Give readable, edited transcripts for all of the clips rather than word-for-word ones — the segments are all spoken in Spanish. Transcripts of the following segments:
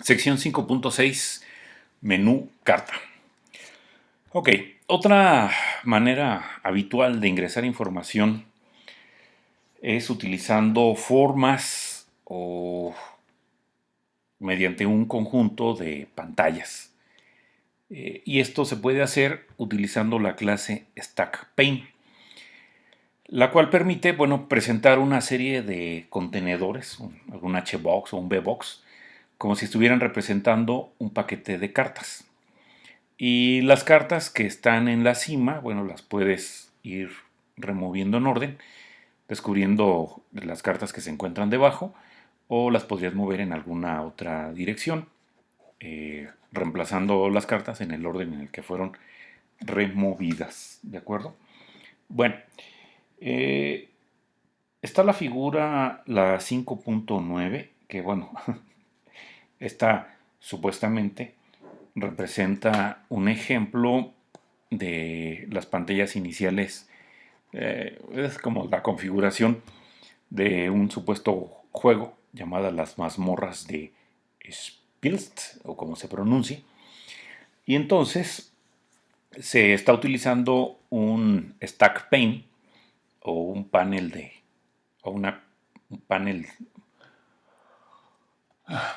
Sección 5.6, menú carta. Ok, otra manera habitual de ingresar información es utilizando formas o mediante un conjunto de pantallas. Y esto se puede hacer utilizando la clase StackPane, la cual permite, bueno, presentar una serie de contenedores, algún HBox o un Bbox, como si estuvieran representando un paquete de cartas. Y las cartas que están en la cima, bueno, las puedes ir removiendo en orden, descubriendo las cartas que se encuentran debajo, o las podrías mover en alguna otra dirección, reemplazando las cartas en el orden en el que fueron removidas. ¿De acuerdo? Bueno, eh, está la figura, la 5.9, que bueno, esta supuestamente representa un ejemplo de las pantallas iniciales. Es como la configuración de un supuesto juego llamada las mazmorras de Spilst, o como se pronuncie. Y entonces se está utilizando un stack pane o un panel de o un panel,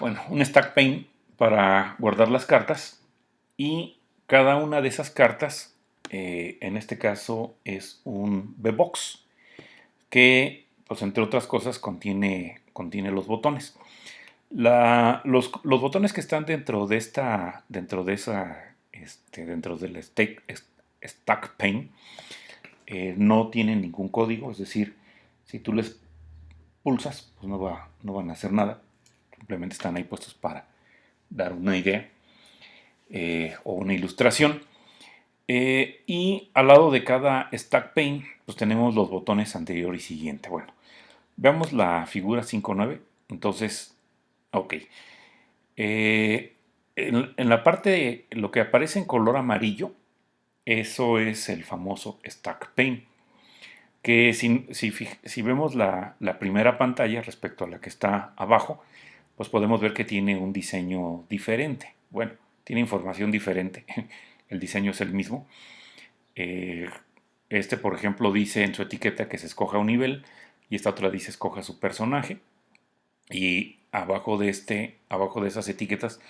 bueno, un stack pane para guardar las cartas, y cada una de esas cartas, en este caso es un Bbox que, pues entre otras cosas, contiene los botones. Los botones que están dentro del stack pane, no tienen ningún código, es decir, si tú les pulsas, pues no van a hacer nada, simplemente están ahí puestos para dar una idea o una ilustración. Y al lado de cada stack pane, pues tenemos los botones anterior y siguiente. Bueno, veamos la figura 5.9. Entonces, ok. En la parte, lo que aparece en color amarillo, eso es el famoso stack pane. Que si vemos la primera pantalla respecto a la que está abajo, pues podemos ver que tiene un diseño diferente. Bueno, tiene información diferente. El diseño es el mismo. Eh, por ejemplo, dice en su etiqueta que se escoja un nivel, y esta otra dice escoja su personaje. Y abajo de esas etiquetas,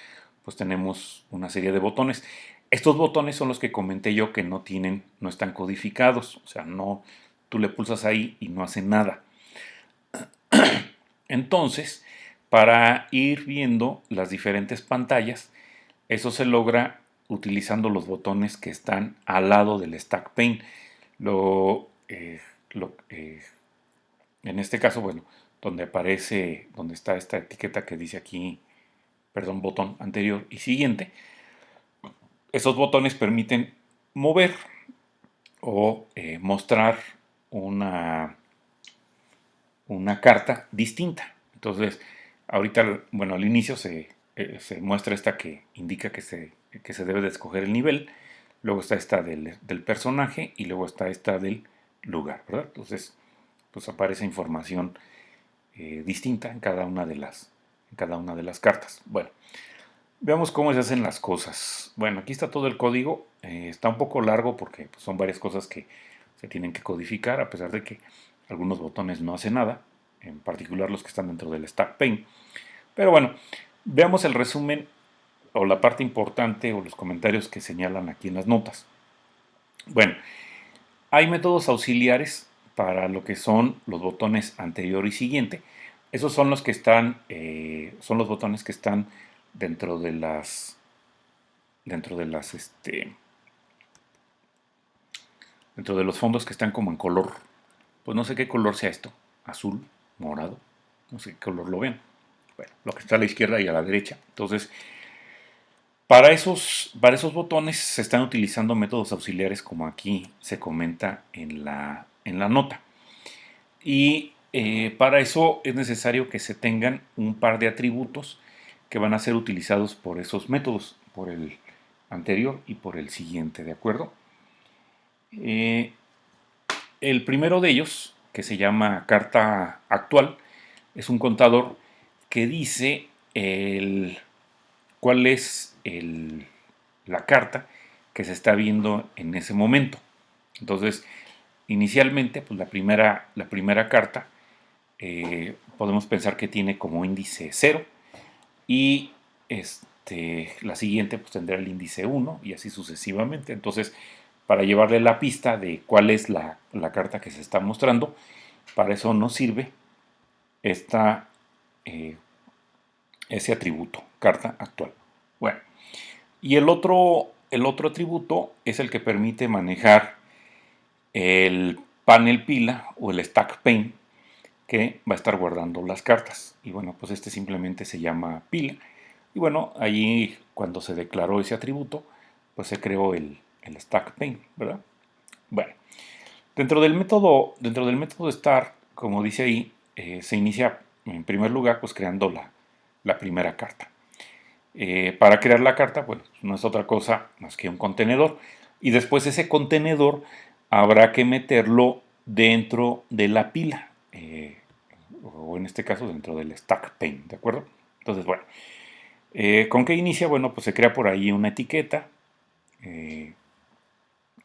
pues tenemos una serie de botones. Estos botones son los que comenté yo que no están codificados. O sea, no, tú le pulsas ahí y no hace nada. Entonces, para ir viendo las diferentes pantallas, eso se logra utilizando los botones que están al lado del stack pane. Lo, eh, lo, en este caso, bueno, donde está esta etiqueta que dice aquí, perdón, botón anterior y siguiente, esos botones permiten mover o mostrar una, una carta distinta. Entonces, ahorita, bueno, al inicio se muestra esta que indica que se debe de escoger el nivel, luego está esta del personaje y luego está esta del lugar, ¿verdad? Entonces, pues aparece información distinta en cada una de las cartas. Bueno, veamos cómo se hacen las cosas. Bueno, aquí está todo el código. Está un poco largo porque pues, son varias cosas que se tienen que codificar, a pesar de que algunos botones no hacen nada, en particular los que están dentro del stack pane. Pero bueno, veamos el resumen o la parte importante o los comentarios que señalan aquí en las notas. Bueno, hay métodos auxiliares para lo que son los botones anterior y siguiente. Esos son los que son los botones que están dentro de dentro de las, este, dentro de los fondos que están como en color. Pues no sé qué color sea esto, azul, morado, no sé qué color lo ven. Bueno, lo que está a la izquierda y a la derecha. Entonces, para esos botones se están utilizando métodos auxiliares como aquí se comenta en la nota. Y para eso es necesario que se tengan un par de atributos que van a ser utilizados por esos métodos, por el anterior y por el siguiente, ¿de acuerdo? Eh, el primero de ellos, que se llama carta actual, es un contador que dice cuál es la carta que se está viendo en ese momento. Entonces, inicialmente, pues la primera carta podemos pensar que tiene como índice 0 y la siguiente pues tendrá el índice 1 y así sucesivamente. Entonces, para llevarle la pista de cuál es la carta que se está mostrando, para eso nos sirve esta, eh, ese atributo, carta actual. Bueno, y el otro atributo es el que permite manejar el panel pila o el stack pane que va a estar guardando las cartas. Y bueno, pues este simplemente se llama pila. Y bueno, allí cuando se declaró ese atributo, pues se creó el stack pane, ¿verdad? Bueno, dentro del método start, como dice ahí, se inicia en primer lugar pues creando la primera carta. Para crear la carta, bueno, no es otra cosa más que un contenedor. Y después ese contenedor habrá que meterlo dentro de la pila. O en este caso dentro del stack pane, ¿de acuerdo? Entonces, bueno, ¿con qué inicia? Bueno, pues se crea por ahí una etiqueta.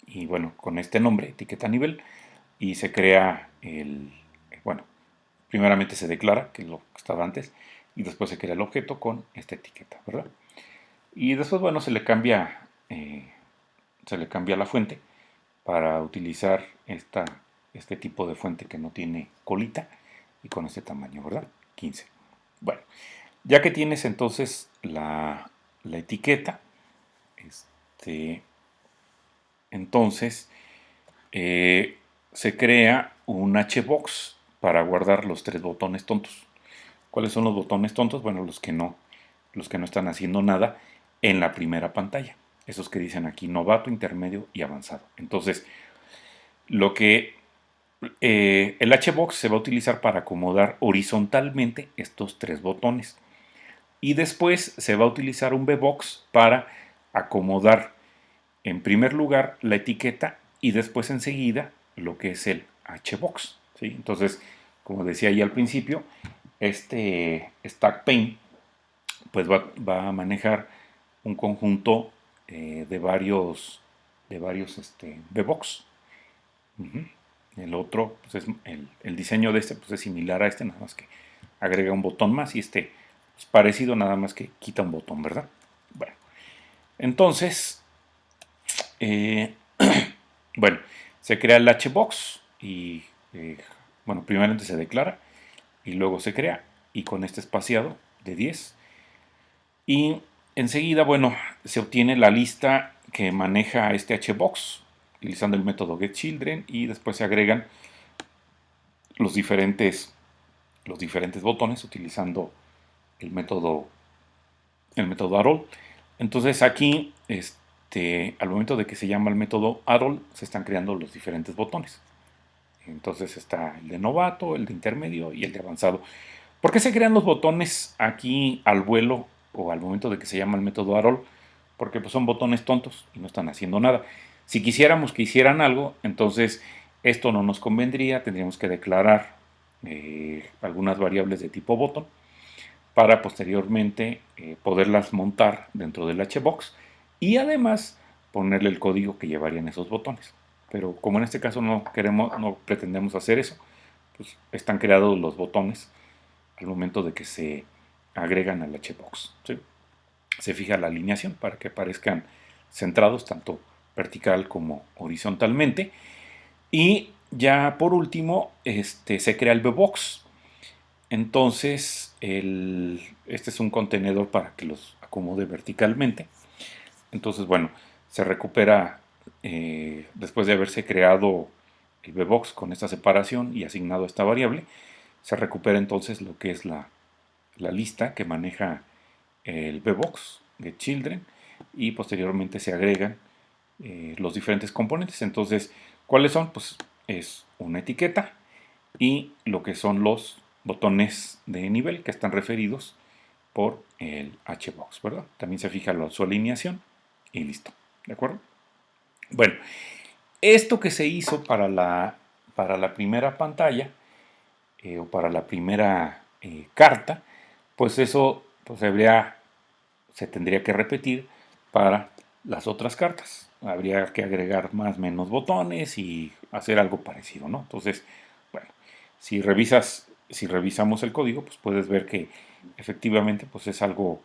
Y bueno, con este nombre, etiqueta nivel, y se crea bueno, primeramente se declara, que es lo que estaba antes, y después se crea el objeto con esta etiqueta, ¿verdad? Y después, bueno, se le cambia la fuente para utilizar este tipo de fuente que no tiene colita y con este tamaño, ¿verdad? 15. Bueno, ya que tienes entonces la etiqueta, este, entonces se crea un Hbox para guardar los tres botones tontos. ¿Cuáles son los botones tontos? Bueno, los que no están haciendo nada en la primera pantalla. Esos que dicen aquí novato, intermedio y avanzado. Entonces, lo que el Hbox se va a utilizar para acomodar horizontalmente estos tres botones. Y después se va a utilizar un Bbox para acomodar en primer lugar la etiqueta y después enseguida lo que es el Hbox. ¿Sí? Entonces, como decía ahí al principio, este stack pane pues va a manejar un conjunto de varios Bbox. Uh-huh. El otro, pues es el diseño de este pues es similar a este, nada más que agrega un botón más y este es parecido, nada más que quita un botón, ¿verdad? Bueno, entonces, eh, bueno, se crea el Hbox y, bueno, primeramente se declara y luego se crea y con este espaciado de 10 y enseguida, bueno, se obtiene la lista que maneja este Hbox utilizando el método getChildren y después se agregan los diferentes, los diferentes botones utilizando el método arroll. Entonces aquí, al momento de que se llama el método arroll, se están creando los diferentes botones. Entonces está el de novato, el de intermedio y el de avanzado. ¿Por qué se crean los botones aquí al vuelo o al momento de que se llama el método arroll? Porque pues, son botones tontos y no están haciendo nada. Si quisiéramos que hicieran algo, entonces esto no nos convendría, tendríamos que declarar algunas variables de tipo botón para posteriormente poderlas montar dentro del Hbox y además ponerle el código que llevarían esos botones. Pero como en este caso no pretendemos hacer eso, pues están creados los botones al momento de que se agregan al Hbox. ¿Sí? Se fija la alineación para que aparezcan centrados tanto vertical como horizontalmente. Y ya por último, se crea el Bbox. Entonces, este es un contenedor para que los acomode verticalmente. Entonces, bueno, se recupera después de haberse creado el Bbox con esta separación y asignado esta variable, se recupera entonces lo que es la lista que maneja el Bbox de Children y posteriormente se agregan los diferentes componentes. Entonces, ¿cuáles son? Pues es una etiqueta y lo que son los botones de nivel que están referidos por el Hbox, ¿verdad? También se fija su alineación y listo, ¿de acuerdo? Bueno, esto que se hizo para la primera pantalla o para la primera carta, pues eso pues, se tendría que repetir para las otras cartas. Habría que agregar más o menos botones y hacer algo parecido, ¿no? Entonces, bueno, si revisamos el código, pues puedes ver que efectivamente pues es algo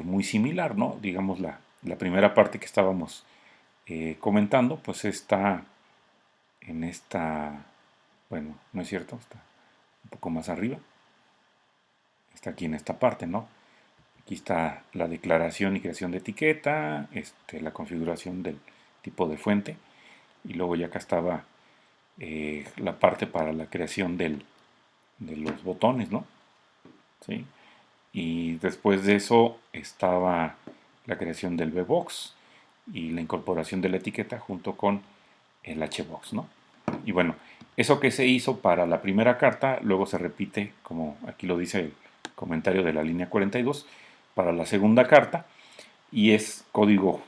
muy similar, ¿no? Digamos, la primera parte que estábamos comentando, pues está en esta, bueno, no es cierto, está un poco más arriba, está aquí en esta parte, ¿no? Aquí está la declaración y creación de etiqueta, la configuración del tipo de fuente, y luego ya acá estaba la parte para la creación de los botones, ¿no? ¿Sí? Y después de eso estaba la creación del VBox y la incorporación de la etiqueta junto con el HBox, ¿no? Y bueno, eso que se hizo para la primera carta, luego se repite, como aquí lo dice el comentario de la línea 42, para la segunda carta, y es código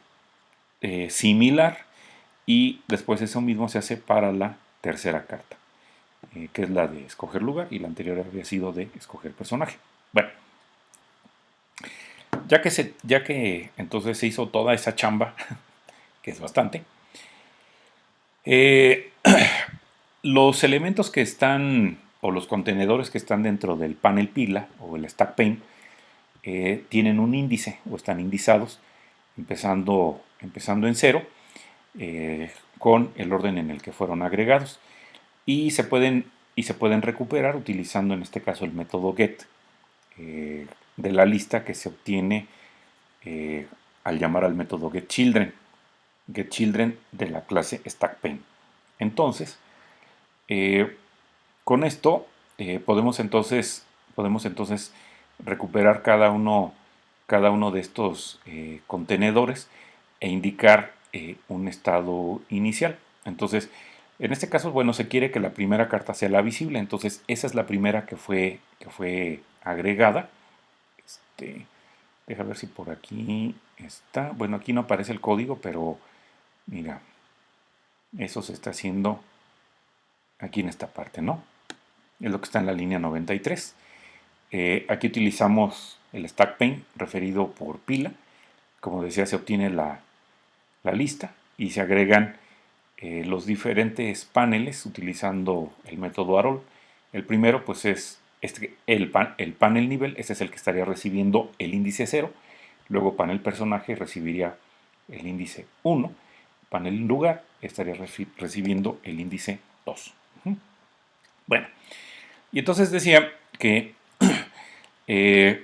similar, y después eso mismo se hace para la tercera carta, que es la de escoger lugar, y la anterior había sido de escoger personaje. Bueno, ya que entonces se hizo toda esa chamba, que es bastante, eh, los elementos que están, o los contenedores que están dentro del panel pila o el stack pane, tienen un índice o están indizados empezando en cero, con el orden en el que fueron agregados, y se pueden recuperar utilizando en este caso el método get de la lista que se obtiene al llamar al método getChildren de la clase stackPane. Entonces, con esto podemos entonces recuperar cada uno de estos contenedores e indicar un estado inicial. Entonces, en este caso, bueno, se quiere que la primera carta sea la visible. Entonces, esa es la primera que fue agregada. Deja ver si por aquí está. Bueno, aquí no aparece el código, pero mira, eso se está haciendo aquí en esta parte, ¿no? Es lo que está en la línea 93. Aquí utilizamos el stack pane referido por pila. Como decía, se obtiene la lista y se agregan los diferentes paneles utilizando el método AROL. El primero pues es el panel nivel, este es el que estaría recibiendo el índice 0. Luego panel personaje recibiría el índice 1. Panel lugar estaría recibiendo el índice 2. Bueno, y entonces decía que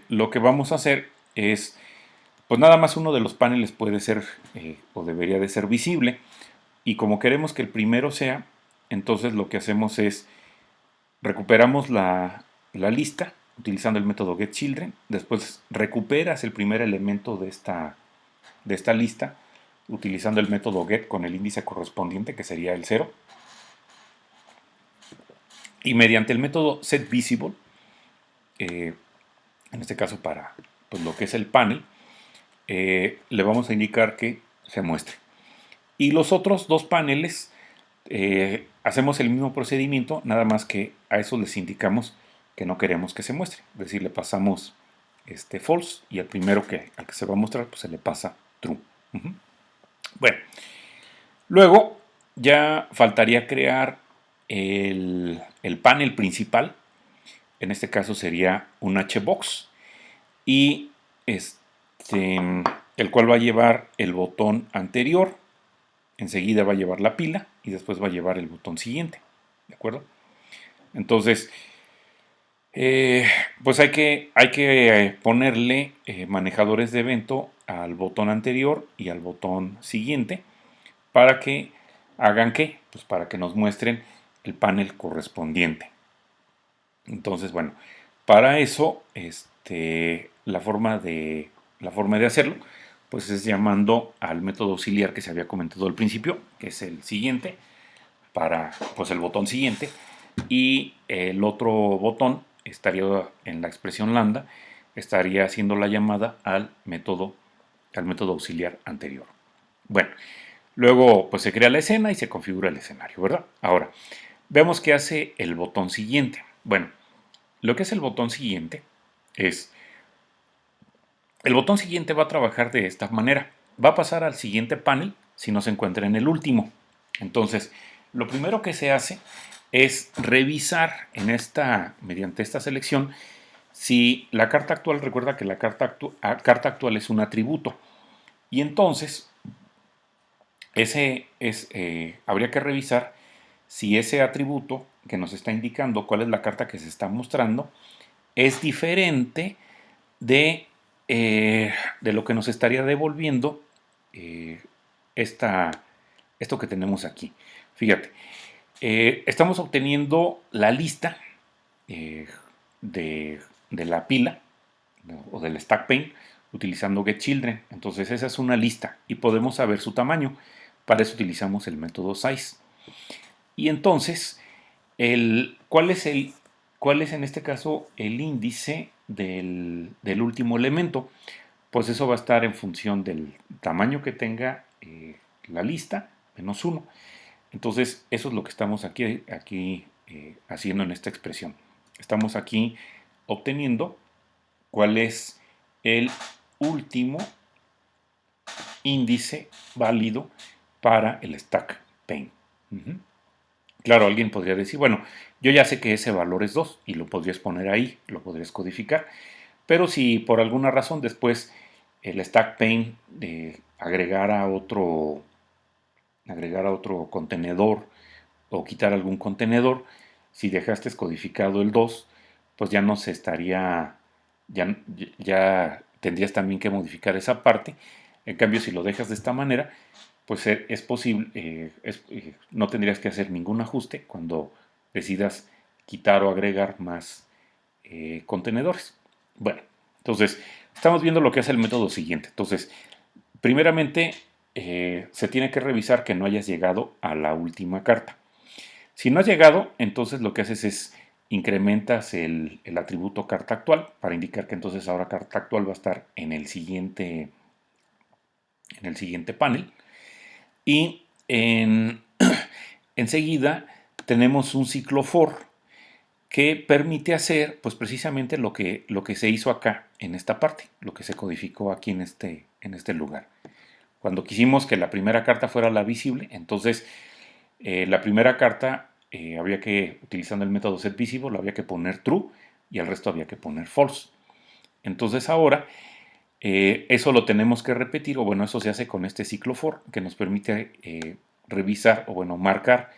lo que vamos a hacer es, pues nada más uno de los paneles puede ser o debería de ser visible, y como queremos que el primero sea, entonces lo que hacemos es recuperamos la lista utilizando el método getChildren. Después recuperas el primer elemento de esta lista utilizando el método get con el índice correspondiente, que sería el 0. Y mediante el método setVisible, en este caso para pues, lo que es el panel, le vamos a indicar que se muestre. Y los otros dos paneles hacemos el mismo procedimiento, nada más que a eso les indicamos que no queremos que se muestre. Es decir, le pasamos false, y al primero al que se va a mostrar pues se le pasa true. Bueno, luego ya faltaría crear el panel principal. En este caso sería un HBox, y el cual va a llevar el botón anterior, enseguida va a llevar la pila y después va a llevar el botón siguiente. ¿De acuerdo? Entonces, pues hay que ponerle manejadores de evento al botón anterior y al botón siguiente para que hagan ¿qué? Pues para que nos muestren el panel correspondiente. Entonces, bueno, para eso, la forma de hacerlo, pues es llamando al método auxiliar que se había comentado al principio, que es el siguiente, para pues el botón siguiente, y el otro botón estaría en la expresión lambda, estaría haciendo la llamada al método auxiliar anterior. Bueno, luego pues se crea la escena y se configura el escenario, ¿verdad? Ahora, veamos qué hace el botón siguiente. Bueno, lo que es el botón siguiente es El botón siguiente va a trabajar de esta manera. Va a pasar al siguiente panel si no se encuentra en el último. Entonces, lo primero que se hace es revisar mediante esta selección, si la carta actual, recuerda que la carta actual es un atributo. Y entonces, habría que revisar si ese atributo que nos está indicando cuál es la carta que se está mostrando es diferente de, de lo que nos estaría devolviendo eh, esto que tenemos aquí. Fíjate, estamos obteniendo la lista eh, de la pila, ¿no?, o del stack pane utilizando getChildren. Entonces esa es una lista y podemos saber su tamaño. Para eso utilizamos el método size. Y entonces, ¿cuál es en este caso el índice del último elemento? Pues eso va a estar en función del tamaño que tenga la lista, menos 1. Entonces, eso es lo que estamos aquí haciendo en esta expresión. Estamos aquí obteniendo cuál es el último índice válido para el stack pane. Claro, alguien podría decir, bueno, yo ya sé que ese valor es 2 y lo podrías poner ahí, lo podrías codificar, pero si por alguna razón después el stack pane agregara otro contenedor o quitar algún contenedor, si dejaste codificado el 2, pues ya no se estaría, ya, ya tendrías también que modificar esa parte. En cambio, si lo dejas de esta manera, pues es posible, no tendrías que hacer ningún ajuste cuando decidas quitar o agregar más contenedores. Bueno, entonces estamos viendo lo que hace el método siguiente. Entonces, primeramente se tiene que revisar que no hayas llegado a la última carta. Si no has llegado, entonces lo que haces es incrementas el atributo carta actual para indicar que entonces ahora carta actual va a estar en el siguiente panel. Y enseguida tenemos un ciclo for que permite hacer pues precisamente lo que se hizo acá en esta parte, lo que se codificó aquí en este lugar. Cuando quisimos que la primera carta fuera la visible, entonces la primera carta había que, utilizando el método setVisible, había que poner true y el resto había que poner false. Entonces ahora eso lo tenemos que repetir, o bueno, eso se hace con este ciclo for que nos permite revisar, o bueno, marcar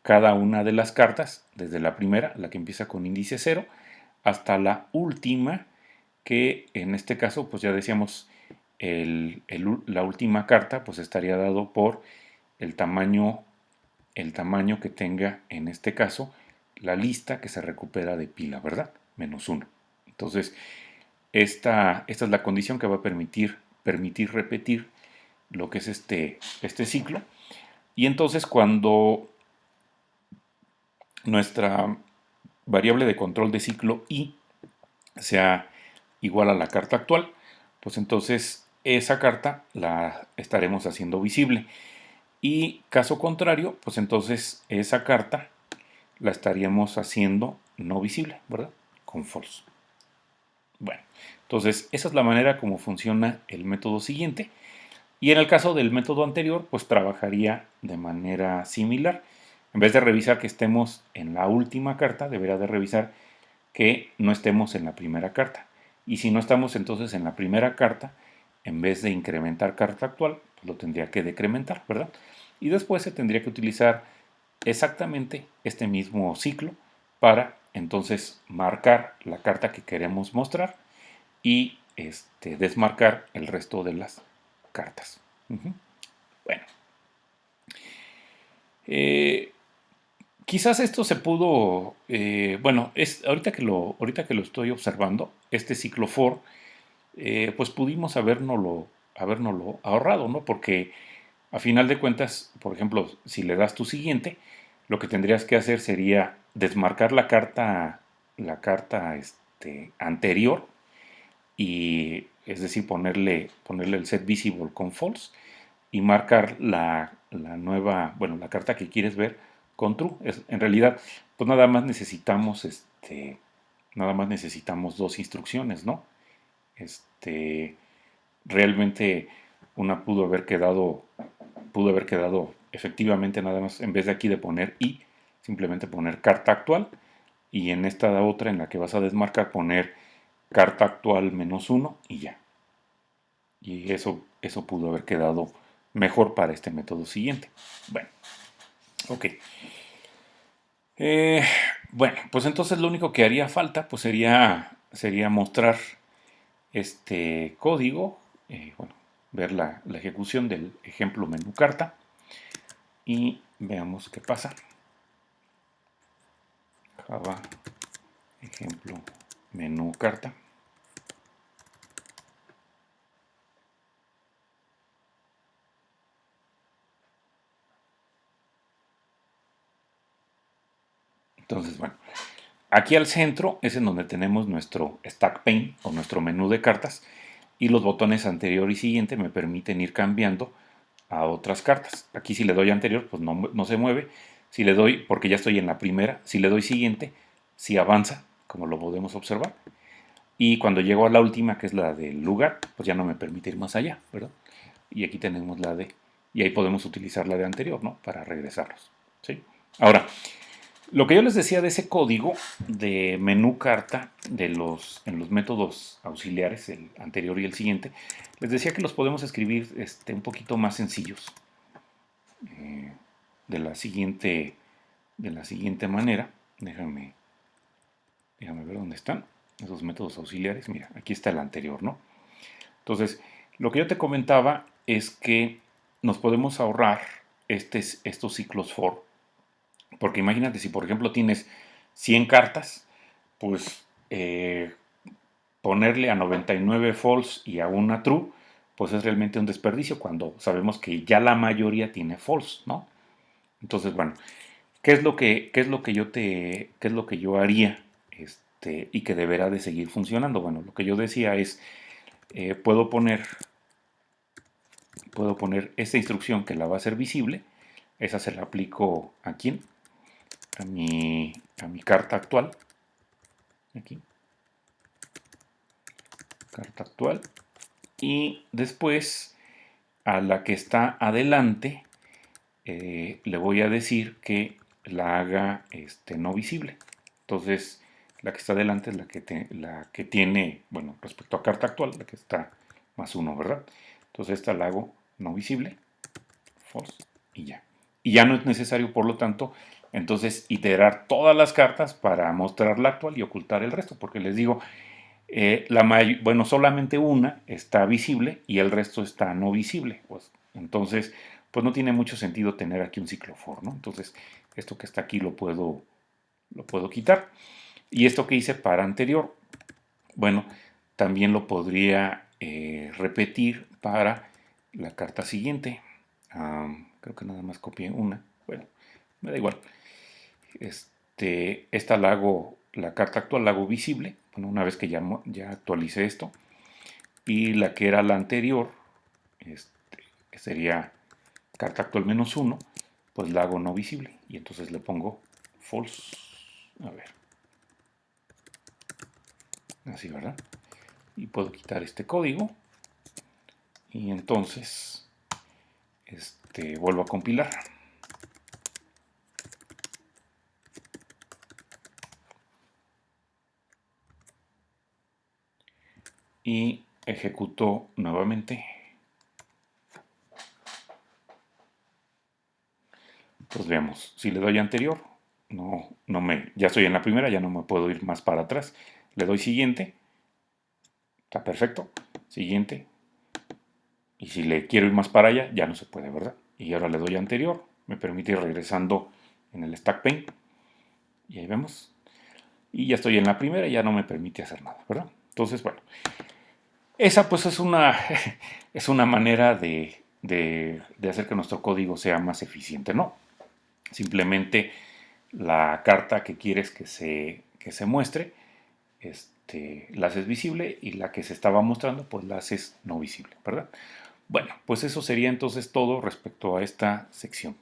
cada una de las cartas, desde la primera, la que empieza con índice 0, hasta la última, que en este caso, pues ya decíamos, la última carta pues estaría dado por el tamaño que tenga, en este caso, la lista que se recupera de pila, ¿verdad? Menos 1. Entonces, esta es la condición que va a permitir repetir lo que es este ciclo. Y entonces cuando nuestra variable de control de ciclo i sea igual a la carta actual, pues entonces esa carta la estaremos haciendo visible. Y caso contrario, pues entonces esa carta la estaríamos haciendo no visible, ¿verdad? Con false. Bueno, entonces esa es la manera como funciona el método siguiente. Y en el caso del método anterior, pues trabajaría de manera similar. En vez de revisar que estemos en la última carta, deberá de revisar que no estemos en la primera carta. Y si no estamos entonces en la primera carta, en vez de incrementar carta actual, pues lo tendría que decrementar, ¿verdad? Y después se tendría que utilizar exactamente este mismo ciclo para entonces marcar la carta que queremos mostrar y desmarcar el resto de las cartas. Bueno, eh, quizás esto se pudo, bueno, ahorita que lo estoy observando, este ciclo for, pues pudimos habérnoslo ahorrado, ¿no? Porque a final de cuentas, por ejemplo, si le das tu siguiente, lo que tendrías que hacer sería desmarcar la carta anterior, y es decir, ponerle el set visible con false y marcar la nueva, bueno, la carta que quieres ver con true. En realidad, pues nada más necesitamos dos instrucciones, ¿no? Este, realmente una pudo haber quedado efectivamente nada más, en vez de aquí de poner i, simplemente poner carta actual, y en esta otra en la que vas a desmarcar poner carta actual -1 y ya. Y eso pudo haber quedado mejor para este método siguiente. Bueno, ok. Eh, bueno, pues entonces lo único que haría falta pues sería mostrar este código, bueno, ver la ejecución del ejemplo menú carta y veamos qué pasa. Java ejemplo menú carta. Entonces, bueno, aquí al centro es en donde tenemos nuestro stack pane o nuestro menú de cartas y los botones anterior y siguiente me permiten ir cambiando a otras cartas. Aquí si le doy anterior, pues no se mueve. Si le doy, porque ya estoy en la primera, si le doy siguiente, sí avanza, como lo podemos observar. Y cuando llego a la última, que es la del lugar, pues ya no me permite ir más allá, ¿verdad? Y aquí tenemos la de, y ahí podemos utilizar la de anterior, ¿no? Para regresarlos, ¿sí? Ahora, lo que yo les decía de ese código de menú carta en los métodos auxiliares, el anterior y el siguiente, les decía que los podemos escribir un poquito más sencillos eh, de la siguiente, de la siguiente manera. Déjame ver dónde están esos métodos auxiliares. Mira, aquí está el anterior, ¿no? Entonces, lo que yo te comentaba es que nos podemos ahorrar estos ciclos for. Porque imagínate si, por ejemplo, tienes 100 cartas, pues ponerle a 99 false y a una true, pues es realmente un desperdicio cuando sabemos que ya la mayoría tiene false, ¿no? Entonces, bueno, qué es lo que yo haría y que deberá de seguir funcionando? Bueno, lo que yo decía es, eh, puedo poner, puedo poner esta instrucción que la va a hacer visible, esa se la aplico a quién, a mi carta actual, aquí, carta actual, y después a la que está adelante le voy a decir que la haga no visible. Entonces, la que está adelante es la que tiene, bueno, respecto a carta actual, la que está +1, ¿verdad? Entonces, esta la hago no visible, false, y ya. Y ya no es necesario, por lo tanto, entonces iterar todas las cartas para mostrar la actual y ocultar el resto, porque les digo, bueno, solamente una está visible y el resto está no visible. Pues, entonces, pues no tiene mucho sentido tener aquí un ciclo for, ¿no? Entonces, esto que está aquí lo puedo quitar. Y esto que hice para anterior, bueno, también lo podría repetir para la carta siguiente. Creo que nada más copié una. Bueno, me da igual. Esta la hago, la carta actual la hago visible, bueno, una vez que ya actualicé esto, y la que era la anterior, que sería carta actual -1, pues la hago no visible, y entonces le pongo false, a ver, así, ¿verdad? Y puedo quitar este código, y entonces, vuelvo a compilar, y ejecuto nuevamente. Pues veamos, si le doy anterior, ya estoy en la primera, ya no me puedo ir más para atrás. Le doy siguiente, está perfecto, siguiente, y si le quiero ir más para allá, ya no se puede, ¿verdad? Y ahora le doy anterior, me permite ir regresando en el stack pane, y ahí vemos. Y ya estoy en la primera y ya no me permite hacer nada, ¿verdad? Entonces, bueno, esa pues es una manera de hacer que nuestro código sea más eficiente, ¿no? Simplemente la carta que quieres que se muestre, la haces visible y la que se estaba mostrando, pues la haces no visible, ¿verdad? Bueno, pues eso sería entonces todo respecto a esta sección.